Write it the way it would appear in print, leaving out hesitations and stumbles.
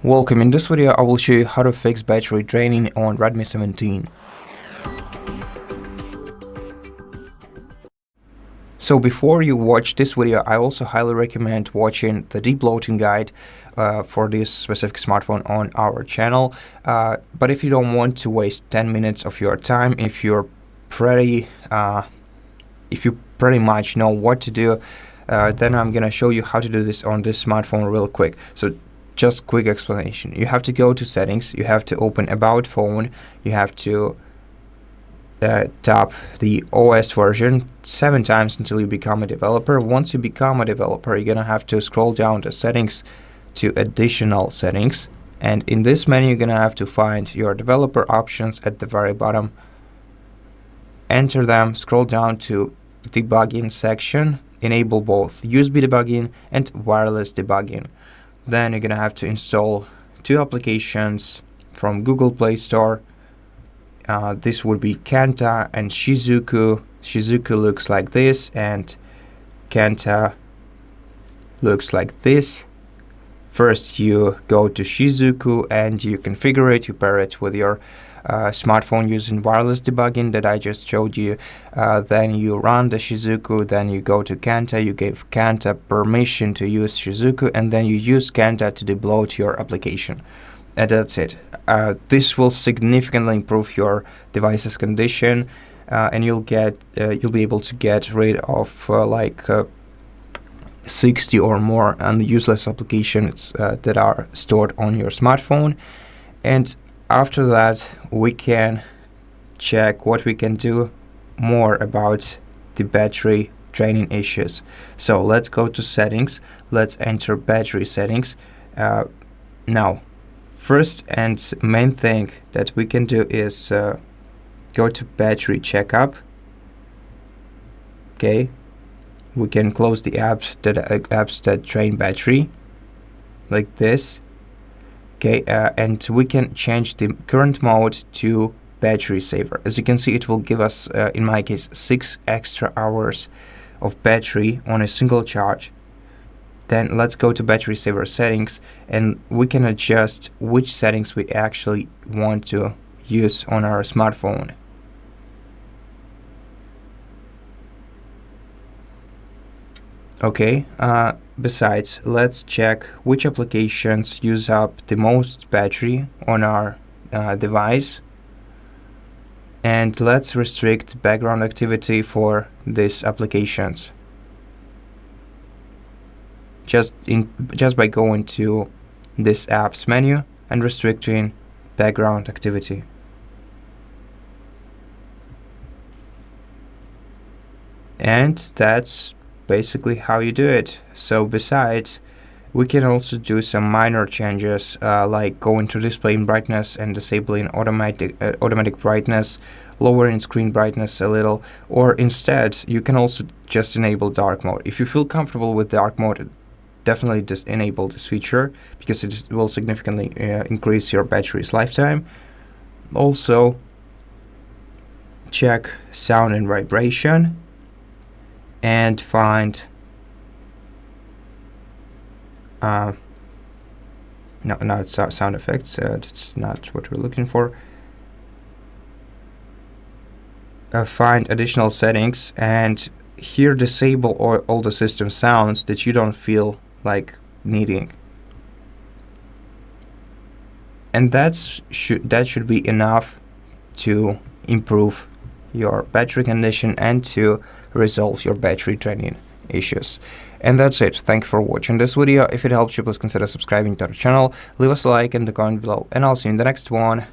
Welcome. In this video I will show you how to fix battery draining on Redmi 17. So before you watch this video, I also highly recommend watching the deep loading guide for this specific smartphone on our channel. But if you don't want to waste 10 minutes of your time, if you pretty much know what to do, then I'm gonna show you how to do this on this smartphone real quick. So just quick explanation. You have to go to settings, you have to open about phone, you have to tap the OS version 7 times until you become a developer. Once you become a developer, you're gonna have to scroll down the settings to additional settings, and in this menu you're gonna have to find your developer options at the very bottom. Enter them, scroll down to debugging section, enable both USB debugging and wireless debugging. Then you're gonna have to install 2 applications from Google Play Store. This would be Kenta and Shizuku. Shizuku looks like this and Kenta looks like this. First you go to Shizuku and you configure it, you pair it with your smartphone using wireless debugging that I just showed you. Then you run the Shizuku, then you go to Kenta, you give Kenta permission to use Shizuku, and then you use Kenta to debloat your application. And that's it. This will significantly improve your device's condition, and you'll be able to get rid of 60 or more useless applications that are stored on your smartphone. And after that, we can check what we can do more about the battery draining issues. So let's go to settings, let's enter battery settings. Now, first and main thing that we can do is go to battery checkup. Okay, we can close the apps that drain battery like this. Okay, and we can change the current mode to battery saver. As you can see, it will give us, in my case, 6 extra hours of battery on a single charge. Then let's go to battery saver settings, and we can adjust which settings we actually want to use on our smartphone. Okay, besides, let's check which applications use up the most battery on our device, and let's restrict background activity for these applications just by going to this apps menu and restricting background activity. And that's basically how you do it. So besides, we can also do some minor changes, like going to display brightness and disabling automatic brightness, lowering screen brightness a little, or instead you can also just enable dark mode. If you feel comfortable with dark mode, definitely just enable this feature because it will significantly increase your battery's lifetime. Also check sound and vibration and find no, it's sound effects. That's not what we're looking for. Find additional settings and here disable all the system sounds that you don't feel like needing. And that should be enough to improve your battery condition and to resolve your battery draining issues. And that's it. Thank you for watching this video. If it helped you, please consider subscribing to our channel, leave us a like and a comment below, and I'll see you in the next one.